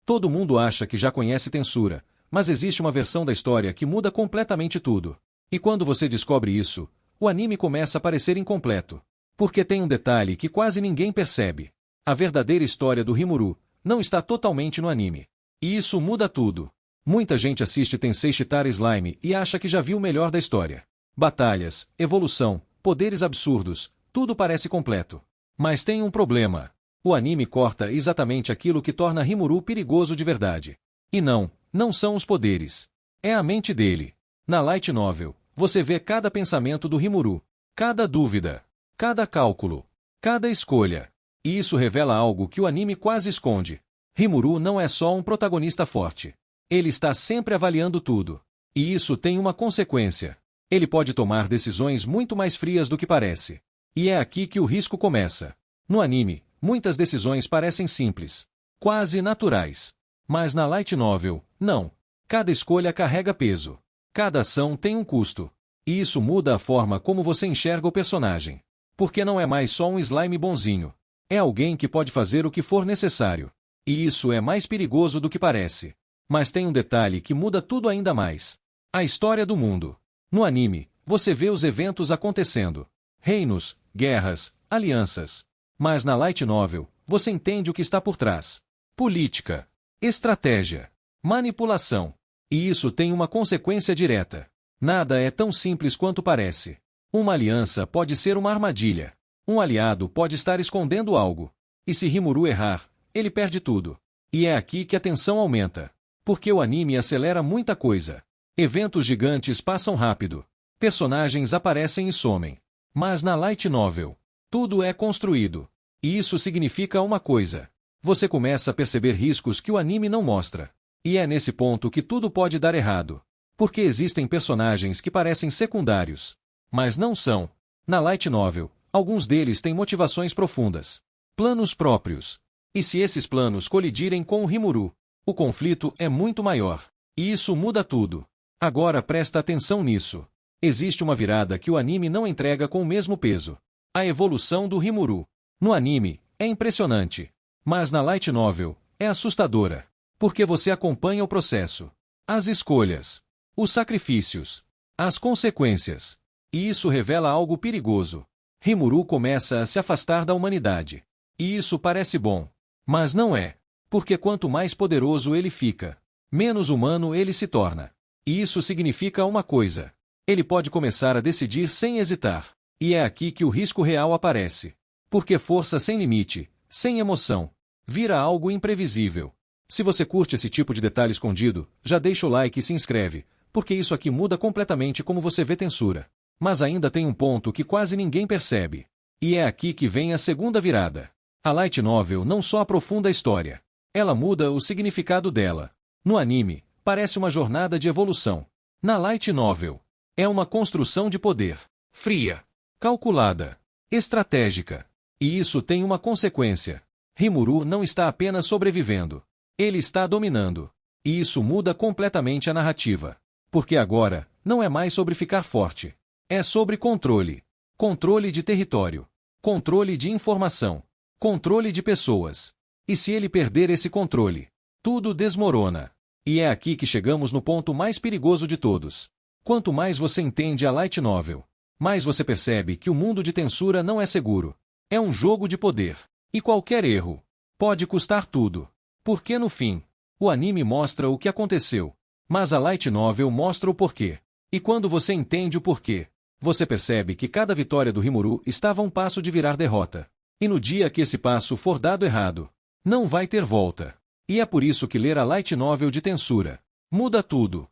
Todo mundo acha que já conhece Tensura, mas existe uma versão da história que muda completamente tudo. E quando você descobre isso, o anime começa a parecer incompleto. Porque tem um detalhe que quase ninguém percebe. A verdadeira história do Rimuru não está totalmente no anime. E isso muda tudo. Muita gente assiste Tensei Shitara Slime e acha que já viu o melhor da história. Batalhas, evolução, poderes absurdos, tudo parece completo. Mas tem um problema. O anime corta exatamente aquilo que torna Rimuru perigoso de verdade. E não são os poderes. É a mente dele. Na Light Novel, você vê cada pensamento do Rimuru, cada dúvida, cada cálculo, cada escolha. E isso revela algo que o anime quase esconde. Rimuru não é só um protagonista forte. Ele está sempre avaliando tudo. E isso tem uma consequência. Ele pode tomar decisões muito mais frias do que parece. E é aqui que o risco começa. No anime, muitas decisões parecem simples, quase naturais. Mas na Light Novel, não. Cada escolha carrega peso. Cada ação tem um custo. E isso muda a forma como você enxerga o personagem. Porque não é mais só um slime bonzinho. É alguém que pode fazer o que for necessário. E isso é mais perigoso do que parece. Mas tem um detalhe que muda tudo ainda mais. A história do mundo. No anime, você vê os eventos acontecendo. Reinos, guerras, alianças. Mas na Light Novel, você entende o que está por trás. Política, estratégia, manipulação. E isso tem uma consequência direta. Nada é tão simples quanto parece. Uma aliança pode ser uma armadilha. Um aliado pode estar escondendo algo. E se Rimuru errar, ele perde tudo. E é aqui que a tensão aumenta. Porque o anime acelera muita coisa. Eventos gigantes passam rápido. Personagens aparecem e somem. Mas na Light Novel, tudo é construído. E isso significa uma coisa. Você começa a perceber riscos que o anime não mostra. E é nesse ponto que tudo pode dar errado. Porque existem personagens que parecem secundários. Mas não são. Na Light Novel, alguns deles têm motivações profundas. Planos próprios. E se esses planos colidirem com o Rimuru, o conflito é muito maior. E isso muda tudo. Agora presta atenção nisso. Existe uma virada que o anime não entrega com o mesmo peso. A evolução do Rimuru. No anime, é impressionante. Mas na Light Novel, é assustadora. Porque você acompanha o processo. As escolhas. Os sacrifícios. As consequências. E isso revela algo perigoso. Rimuru começa a se afastar da humanidade. E isso parece bom. Mas não é. Porque quanto mais poderoso ele fica, menos humano ele se torna. E isso significa uma coisa. Ele pode começar a decidir sem hesitar. E é aqui que o risco real aparece. Porque força sem limite, sem emoção, vira algo imprevisível. Se você curte esse tipo de detalhe escondido, já deixa o like e se inscreve, porque isso aqui muda completamente como você vê Tensura. Mas ainda tem um ponto que quase ninguém percebe. E é aqui que vem a segunda virada. A Light Novel não só aprofunda a história. Ela muda o significado dela. No anime, parece uma jornada de evolução. Na Light Novel, é uma construção de poder. Fria, calculada, estratégica. E isso tem uma consequência. Rimuru não está apenas sobrevivendo. Ele está dominando. E isso muda completamente a narrativa. Porque agora, não é mais sobre ficar forte. É sobre controle. Controle de território. Controle de informação. Controle de pessoas. E se ele perder esse controle, tudo desmorona. E é aqui que chegamos no ponto mais perigoso de todos. Quanto mais você entende a Light Novel, mais você percebe que o mundo de Tensura não é seguro. É um jogo de poder. E qualquer erro pode custar tudo. Porque no fim, o anime mostra o que aconteceu. Mas a Light Novel mostra o porquê. E quando você entende o porquê, você percebe que cada vitória do Rimuru estava a um passo de virar derrota. E no dia que esse passo for dado errado, não vai ter volta. E é por isso que ler a Light Novel de Tensura muda tudo.